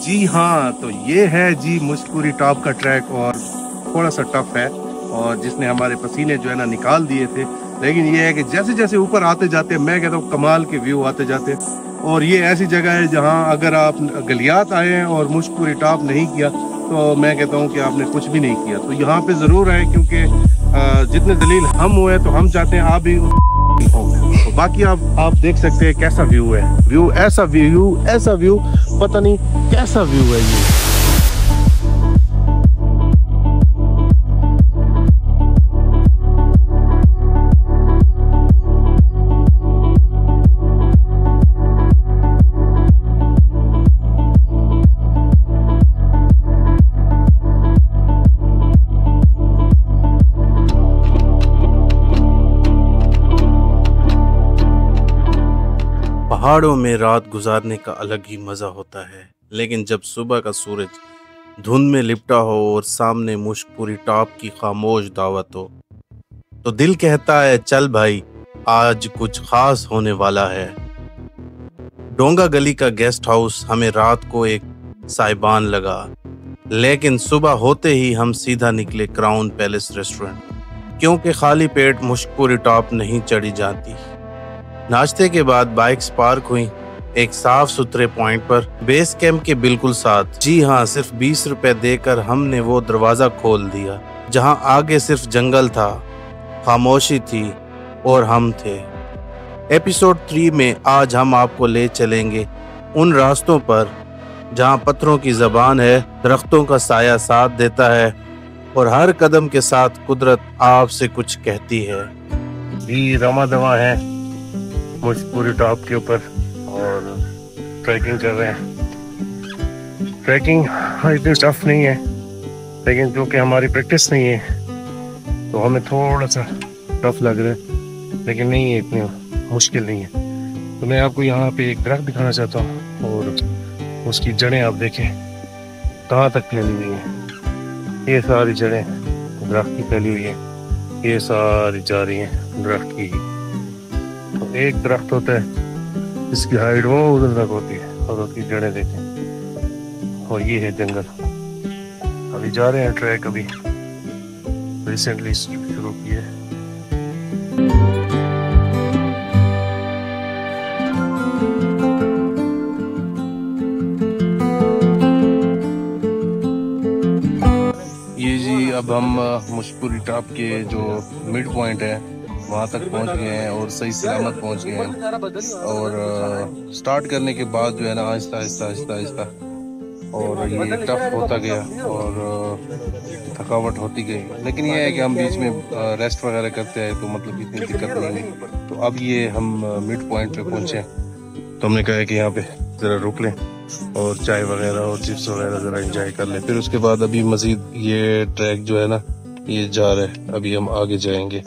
जी हाँ, तो ये है जी मुशकपुरी टॉप का ट्रैक और थोड़ा सा टफ है और जिसने हमारे पसीने जो है ना निकाल दिए थे। लेकिन ये है कि जैसे जैसे ऊपर आते जाते मैं कहता हूँ कमाल के व्यू आते जाते। और ये ऐसी जगह है जहाँ अगर आप गलियात आए हैं और मुशकपुरी टॉप नहीं किया तो मैं कहता हूँ कि आपने कुछ भी नहीं किया। तो यहाँ पे ज़रूर आए क्योंकि जितने दलील हम हुए तो हम चाहते हैं आप भी हो। तो बाकी आप देख सकते हैं कैसा व्यू है, ऐसा व्यू पता नहीं कैसा व्यू है ये। पहाड़ों में रात गुजारने का अलग ही मज़ा होता है, लेकिन जब सुबह का सूरज धुंध में लिपटा हो और सामने मुशकपुरी टॉप की खामोश दावत हो तो दिल कहता है चल भाई आज कुछ खास होने वाला है। डोंगा गली का गेस्ट हाउस हमें रात को एक साइबान लगा, लेकिन सुबह होते ही हम सीधा निकले क्राउन पैलेस रेस्टोरेंट, क्योंकि खाली पेट मुशकपुरी टॉप नहीं चढ़ी जाती। नाश्ते के बाद बाइक्स पार्क हुई एक साफ सुथरे पॉइंट पर, बेस कैंप के बिल्कुल साथ। जी हाँ, सिर्फ 20 रुपए देकर हमने वो दरवाजा खोल दिया जहाँ आगे सिर्फ जंगल था, खामोशी थी और हम थे। एपिसोड 3 में आज हम आपको ले चलेंगे उन रास्तों पर जहाँ पत्थरों की जबान है, दरख्तों का साया साथ देता है और हर कदम के साथ कुदरत आपसे कुछ कहती है। जी रमा दवा है मुशकपुरी टॉप के ऊपर और ट्रैकिंग कर रहे हैं। ट्रैकिंग इतनी टफ नहीं है, लेकिन क्योंकि हमारी प्रैक्टिस नहीं है तो हमें थोड़ा सा टफ लग रहा है, लेकिन नहीं है, इतनी मुश्किल नहीं है। तो मैं आपको यहाँ पे एक दरख्त दिखाना चाहता हूँ और उसकी जड़ें आप देखें कहाँ तक फैली हुई हैं। ये सारी जड़ें दरख्त की फैली हुई है, ये सारी जा रही हैं दरख्त की। तो एक दरख्त होता है इसकी हाइट वो उधर तक होती है और उसकी जड़ें देखें, और ये है जंगल। अभी जा रहे हैं ट्रैक, अभी रिसेंटली शुरू किए। ये जी अब हम मुशकपुरी टॉप के जो मिड पॉइंट है वहाँ तक पहुँच गए हैं और सही सलामत पहुँच गए हैं। और स्टार्ट करने के बाद जो है ना आहिस्ता आहिस्ता और ये टफ होता गया और थकावट होती गई, लेकिन ये है कि हम बीच में रेस्ट वगैरह करते हैं तो मतलब इतनी दिक्कत नहीं हुई। तो अब ये हम मिड पॉइंट पे पहुँचे तो हमने कहा कि यहाँ पे ज़रा रुक लें और चाय वगैरह और चिप्स वगैरह ज़रा एंजॉय कर लें। फिर उसके बाद अभी मज़ीद ये ट्रैक जो है ना ये जा रहा है, अभी हम आगे जाएंगे।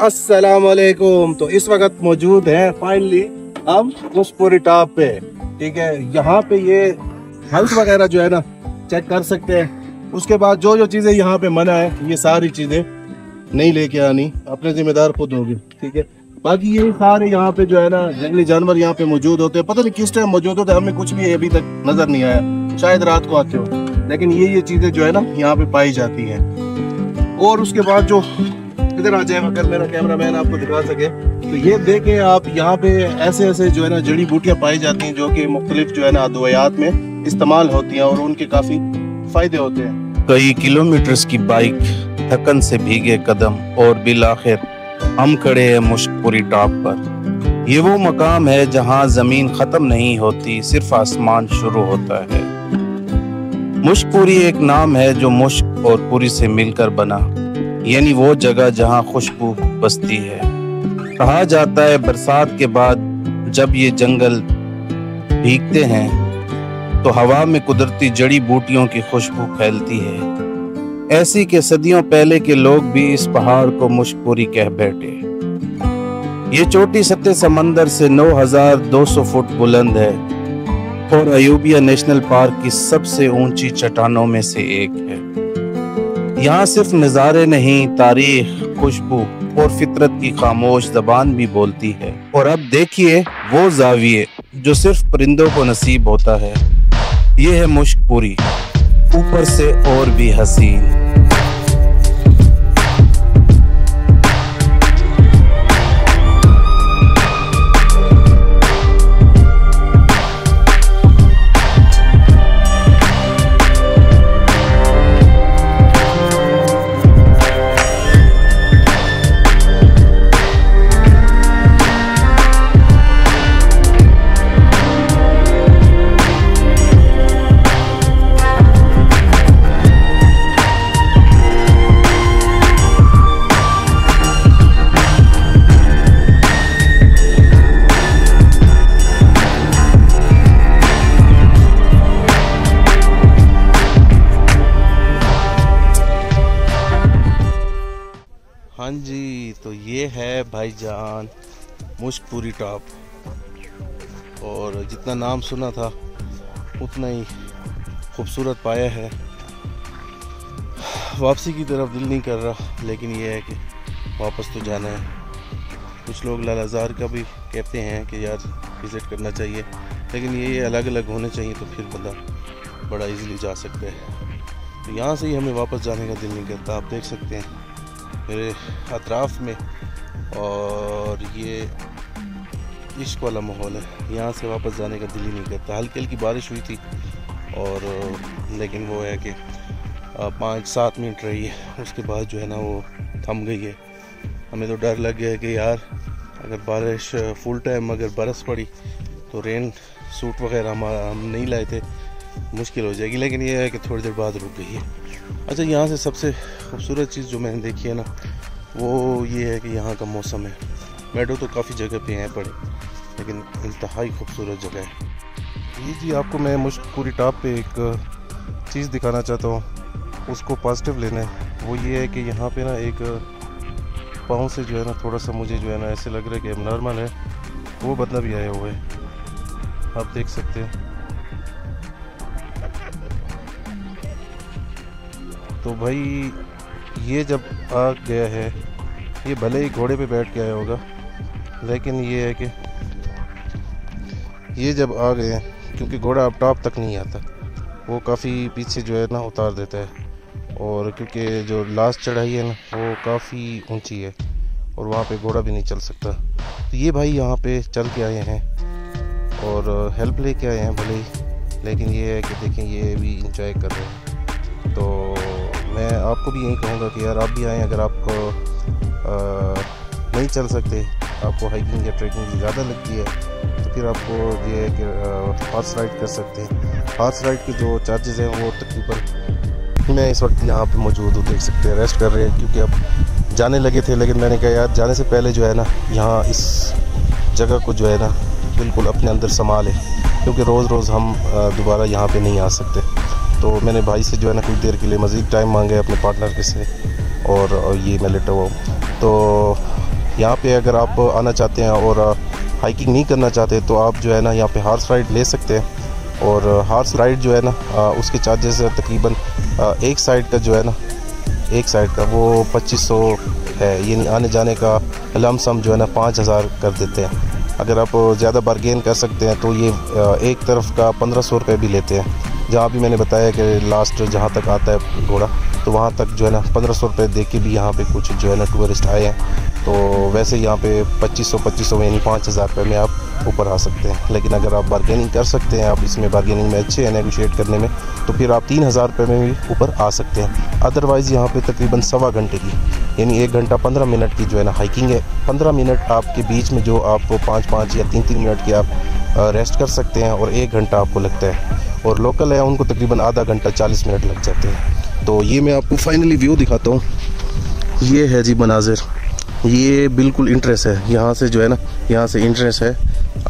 अस्सलामुअलैकुम। तो इस वक्त मौजूद हैं फाइनली हम मुशकपुरी टॉप पे, ठीक है। यहाँ पे ये हेल्थ वगैरह जो है ना चेक कर सकते हैं। उसके बाद जो जो चीज़ें यहाँ पे मना है ये सारी चीज़ें नहीं लेके आनी, अपने जिम्मेदार खुद होगी, ठीक है। बाकी ये सारे यहाँ पे जो है ना जंगली जानवर यहाँ पे मौजूद होते हैं, पता नहीं किस टाइम मौजूद होते हैं, हमें कुछ भी अभी तक नजर नहीं आया, शायद रात को आते हो, लेकिन ये चीज़ें जो है ना यहाँ पे पाई जाती हैं। और उसके बाद जो इधर आ जाए, अगर मेरा कैमरामैन आपको दिखा सके तो ये देखें आप, यहाँ पे ऐसे ऐसे जो है ना जड़ी बूटियाँ पाई जाती हैं जो कि मुख्तलिफ जो है ना अद्वियात में इस्तेमाल होती हैं और उनके काफ़ी फ़ायदे होते हैं। कई किलोमीटर्स की बाइक, थकन से भीगे कदम और बिलाखिर हम खड़े हैं मुशकपुरी टॉप पर। ये वो मकाम है जहाँ ज़मीन ख़त्म नहीं होती, सिर्फ आसमान शुरू होता है। मुशकपुरी एक नाम है जो मुश्क और पुरी से मिलकर बना, यानी वो जगह जहाँ खुशबू बसती है। कहा जाता है बरसात के बाद जब ये जंगल भीगते हैं तो हवा में कुदरती जड़ी बूटियों की खुशबू फैलती है। ऐसी के सदियों पहले के लोग भी इस पहाड़ को मुश्कपुरी कह बैठे। ये चोटी सत्य समंदर से 9,200 फुट बुलंद है और अयूबिया नेशनल पार्क की सबसे ऊंची चट्टानों में से एक है। यहाँ सिर्फ नज़ारे नहीं, तारीख, खुशबू और फितरत की खामोश ज़बान भी बोलती है। और अब देखिए वो ज़ाविये जो सिर्फ परिंदों को नसीब होता है। ये है मुश्कपुरी, ऊपर से और भी हसीन। हाँ जी, तो ये है भाईजान मुश्कपुरी टॉप। और जितना नाम सुना था उतना ही खूबसूरत पाया है। वापसी की तरफ दिल नहीं कर रहा, लेकिन ये है कि वापस तो जाना है। कुछ लोग लालाजार का भी कहते हैं कि यार विज़िट करना चाहिए, लेकिन ये अलग अलग होने चाहिए तो फिर बंदा बड़ा इजीली जा सकता है। तो यहाँ से ही हमें वापस जाने का दिल नहीं करता। आप देख सकते हैं मेरे अतराफ़ में, और ये इश्क वाला माहौल है। यहाँ से वापस जाने का दिल ही नहीं करता। हल्की हल्की बारिश हुई थी और लेकिन वो है कि 5-7 मिनट रही है, उसके बाद जो है ना वो थम गई है। हमें तो डर लग गया है कि यार अगर बारिश फुल टाइम अगर बरस पड़ी तो रेन सूट वगैरह हम नहीं लाए थे, मुश्किल हो जाएगी। लेकिन ये है कि थोड़ी देर बाद रुक गई है। अच्छा, यहाँ से सबसे खूबसूरत चीज़ जो मैंने देखी है ना, वो ये है कि यहाँ का मौसम है। मेडो तो काफ़ी जगह पे हैं पड़े, लेकिन इंतहाई खूबसूरत जगह है ये जी। आपको मैं मुश्कपुरी टॉप पे एक चीज़ दिखाना चाहता हूँ, उसको पॉजिटिव लेना है। वो ये है कि यहाँ पे ना एक पाँव से जो है ना थोड़ा सा मुझे जो है ना ऐसे लग रहा है कि नॉर्मल है, वो बंदा भी आया हुआ है, आप देख सकते हैं। तो भाई ये जब आ गया है, ये भले ही घोड़े पे बैठ के आया होगा, लेकिन ये है कि ये जब आ गए हैं, क्योंकि घोड़ा अब टॉप तक नहीं आता, वो काफ़ी पीछे जो है ना उतार देता है। और क्योंकि जो लास्ट चढ़ाई है ना वो काफ़ी ऊंची है और वहाँ पे घोड़ा भी नहीं चल सकता। तो ये भाई यहाँ पे चल के आए हैं और हेल्प लेके आए हैं भले ही, लेकिन ये है कि देखें ये भी इंजॉय कर रहे हैं। तो मैं आपको भी यही कहूँगा कि यार आप भी आएँ। अगर आपको नहीं चल सकते, आपको हाइकिंग या ट्रैकिंग ज़्यादा लगती है, तो फिर आपको ये है कि हॉर्स राइड कर सकते हैं। हॉर्स राइड के जो चार्जेस हैं वो तकरीबन, मैं इस वक्त यहाँ पे मौजूद हूँ, देख सकते हैं रेस्ट कर रहे हैं, क्योंकि अब जाने लगे थे। लेकिन मैंने कहा यार जाने से पहले जो है ना यहाँ इस जगह को जो है ना बिल्कुल अपने अंदर संभालें, क्योंकि रोज़ रोज़ हम दोबारा यहाँ पे नहीं आ सकते। तो मैंने भाई से जो है ना कुछ देर के लिए मज़ीद टाइम मांगा है अपने पार्टनर के से, और ये मैं लेटा हुआ हूँ। तो यहाँ पे अगर आप आना चाहते हैं और हाइकिंग नहीं करना चाहते, तो आप जो है ना यहाँ पे हॉर्स राइड ले सकते हैं। और हॉर्स राइड जो है ना उसके चार्जेस तकरीबन एक साइड का जो है ना, एक साइड का वो 2500 है, यानी आने जाने का लमसम जो है ना 5000 कर देते हैं। अगर आप ज़्यादा बार्गेन कर सकते हैं तो ये एक तरफ का 1500 रुपये भी लेते हैं। जहाँ भी मैंने बताया कि लास्ट जहाँ तक आता है घोड़ा, तो वहाँ तक जो है ना 1500 रुपये दे के भी यहाँ पे कुछ जो है ना टूरिस्ट आए हैं। तो वैसे यहाँ पे 2500 यानी 5000 रुपये में आप ऊपर आ सकते हैं। लेकिन अगर आप बार्गेनिंग कर सकते हैं, आप इसमें बार्गेनिंग में अच्छे हैं नेगोशिएट करने में, तो फिर आप 3000 रुपये में भी ऊपर आ सकते हैं। अदरवाइज़ यहाँ पे तकरीबन 1.25 घंटे की, यानी 1 घंटा 15 मिनट की जो है ना हाइकिंग है। 15 मिनट आपके बीच में जो आपको 5-5 या 3-3 मिनट की आप रेस्ट कर सकते हैं, और 1 घंटा आपको लगता है। और लोकल है उनको तकरीबन आधा घंटा 40 मिनट लग जाते हैं। तो ये मैं आपको फाइनली व्यू दिखाता हूँ। ये है जी मनाजिर, ये बिल्कुल इंट्रेंस है। यहाँ से जो है ना, यहाँ से इंट्रेंस है,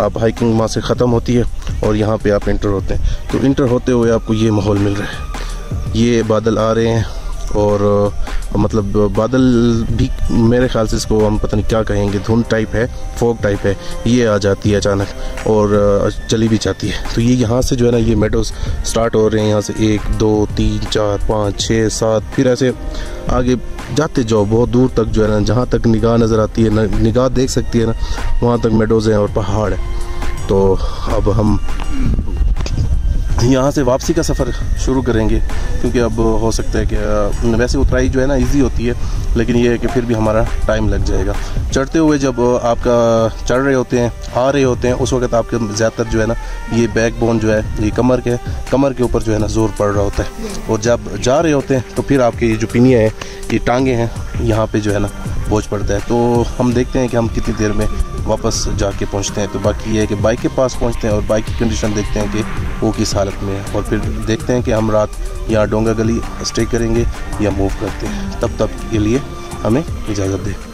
आप हाइकिंग वहाँ से ख़त्म होती है और यहाँ पे आप इंटर होते हैं। तो इंटर होते हुए आपको ये माहौल मिल रहा है। ये बादल आ रहे हैं और मतलब बादल भी, मेरे ख्याल से इसको हम पता नहीं क्या कहेंगे, धुंध टाइप है, फॉग टाइप है, ये आ जाती है अचानक और चली भी जाती है। तो ये यहाँ से जो है ना ये मेडोज स्टार्ट हो रहे हैं, यहाँ से 1 2 3 4 5 6 7, फिर ऐसे आगे जाते जाओ बहुत दूर तक जो है ना, जहाँ तक निगाह नज़र आती है, निगाह देख सकती है ना, वहाँ तक मेडोज हैं और पहाड़ है। तो अब हम यहाँ से वापसी का सफ़र शुरू करेंगे, क्योंकि अब हो सकता है कि वैसे उतराई जो है ना इजी होती है, लेकिन ये है कि फिर भी हमारा टाइम लग जाएगा। चढ़ते हुए जब आपका चढ़ रहे होते हैं, आ रहे होते हैं, उस वक्त आपके ज़्यादातर जो है ना ये बैकबोन जो है, ये कमर के ऊपर जो है ना ज़ोर पड़ रहा होता है, और जब जा रहे होते हैं तो फिर आपके ये जो पिनियाँ हैं, ये टांगे हैं, यहाँ पे जो है ना बोझ पड़ता है। तो हम देखते हैं कि हम कितनी देर में वापस जाके पहुंचते हैं। तो बाकी ये है कि बाइक के पास पहुंचते हैं और बाइक की कंडीशन देखते हैं कि वो किस हालत में है, और फिर देखते हैं कि हम रात यहाँ डोंगा गली स्टे करेंगे या मूव करते हैं। तब तक के लिए हमें इजाज़त दें।